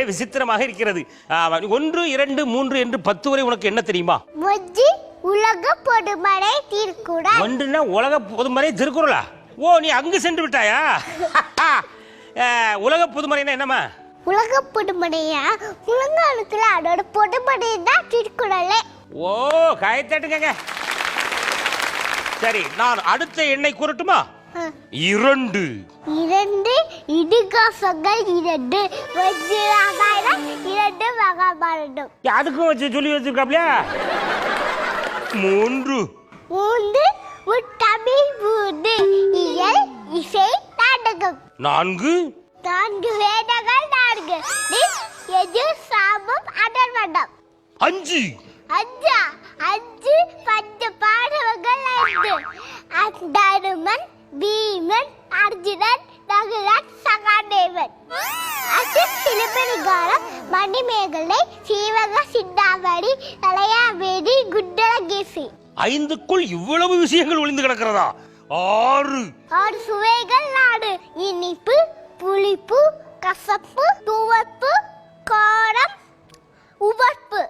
விசித்திரமாக இருக்கிறது. 1, 2, 3 என்று 10 வரை உனக்கு என்ன தெரியுமா? உலக பொதுமறை திருக்குறள். ஒன்றுனா உலக பொதுமறை திருக்குறளா? ஓ, நீ அங்கு சென்று விட்டாயா? உலக பொதுமறைனா என்னமா? உலக பொதுமறையா? உலகத்துல அதோட பொதுமறை தான் திருக்குறளே. ஓ, கைத்தட்டுங்க. சரி, நான் அடுத்த எண்ணை கூறட்டுமா? 2 இதிகாசங்கள் 2 வஜ்ராமாயணம் 2 மகாபாரதம். அதுக்கும் வச்சு சொல்லி வச்சிருக்காப்லையா? 3 தமிழ் 3 இயல் இசை நாடகம். 4 வேதங்கள் 4 எது சாமம் அதர்வனம். 5 பஞ்ச பாண்டவர்கள் 5 அந்தருமன் பீமன் அர்ஜுனன் நகுலன் சகாதேவன். சிலப்பதிகாரம் மணிமேகலை சீவக சிந்தாமணி தலையாவேதி குண்டலகேசி. 5க்குள் இவ்வளவு விஷயங்கள் ஒளிந்து கிடக்கிறதா? 6 சுவைகள் 4 இனிப்பு புளிப்பு கசப்பு துவப்பு காரம் உவர்ப்பு.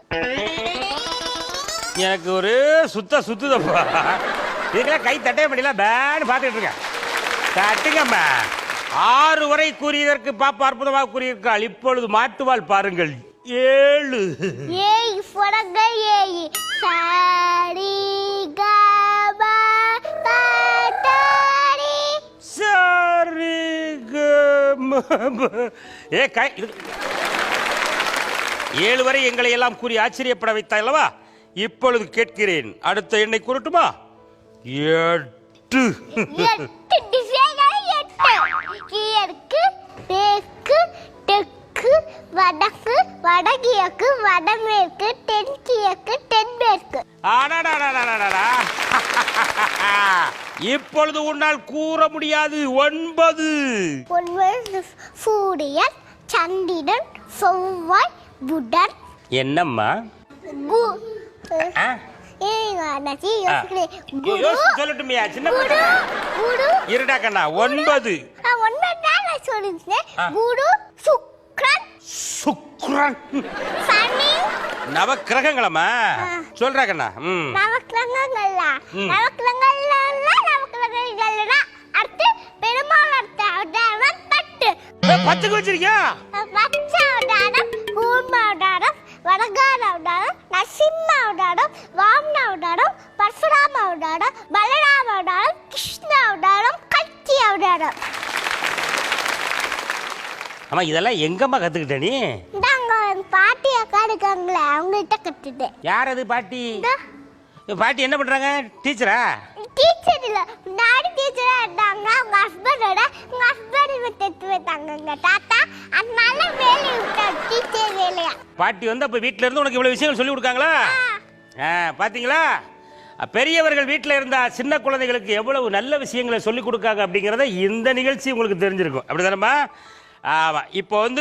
எனக்கு ஒரு சுத்துதப்பா. இதுக்கெல்லாம் கை தட்டவே முடியல, பேன்னு பார்த்துட்டு இருக்கேன். தட்டுங்கம்மா. 6 வரை கூறியதற்கு பாப்பா அற்புதமாக கூறியிருக்காள். இப்பொழுது மாட்டுவாள் பாருங்கள். 7 சுரங்கள் 7 சாரி கமா பதாரி. சாரி கமா. 7 வரை எங்களை எல்லாம் கூறி ஆச்சரியப்பட வைத்தாய் அல்லவா? இப்பொழுது கேட்கிறேன், அடுத்த எண்ணை கூறட்டுமா? 8 கிழக்கு மேற்கு தெற்கு வடக்கு வடகிழக்கு வடமேற்கு தென்கிழக்கு தென்மேற்கு. இப்பொழுது உன்னால் கூற முடியாது. 9 சூரியன் சந்திரன் செவ்வாய் புதன். என்னம்மா? சொல்லட்டுமையா? சின்ன இருடா கண்ணா. 9 சுக்ரன் நவக்கிரகங்களம்மா சொல்றா கண்ணா. பத்துக்கு வச்சிருக்கியா? வடகாரவதாரம் நரசிம்மவதாரம் வாமனவதாரம் பரசுராமவதாரம் பலராமவதாரம் கிருஷ்ணாவதாரம் கல்கி அவதாரம். அம்மா, இதெல்லாம் எங்கம்மா கத்துக்கிட்ட நீ? பாட்டி அக்கா இருக்காங்களே, அவங்கள்ட்ட கத்துட்டேன். யார் அது பாட்டி? பாட்டி என்ன பண்றாங்க? டீச்சரா? டீச்சர் இல்ல, முன்னாடி டீச்சரா இருந்தாங்க. உங்க ஹஸ்பண்டோட விட்டு வைத்தாங்க தாத்தா, அதனால வேலையை விட்டாங்க டீச்சர் வேலையா. பாட்டி வந்து அப்ப வீட்டுல இருந்து உனக்கு இவ்வளவு விஷயங்கள் சொல்லி கொடுக்காங்களா? பாத்தீங்களா? பெரியவர்கள் வீட்டில் இருந்தா சின்ன குழந்தைகளுக்கு எவ்வளவு நல்ல விஷயங்களை சொல்லி கொடுக்காங்க அப்படிங்கறத இந்த நிகழ்ச்சி உங்களுக்கு தெரிஞ்சிருக்கும். அப்படிதானம்மா? இப்போ வந்து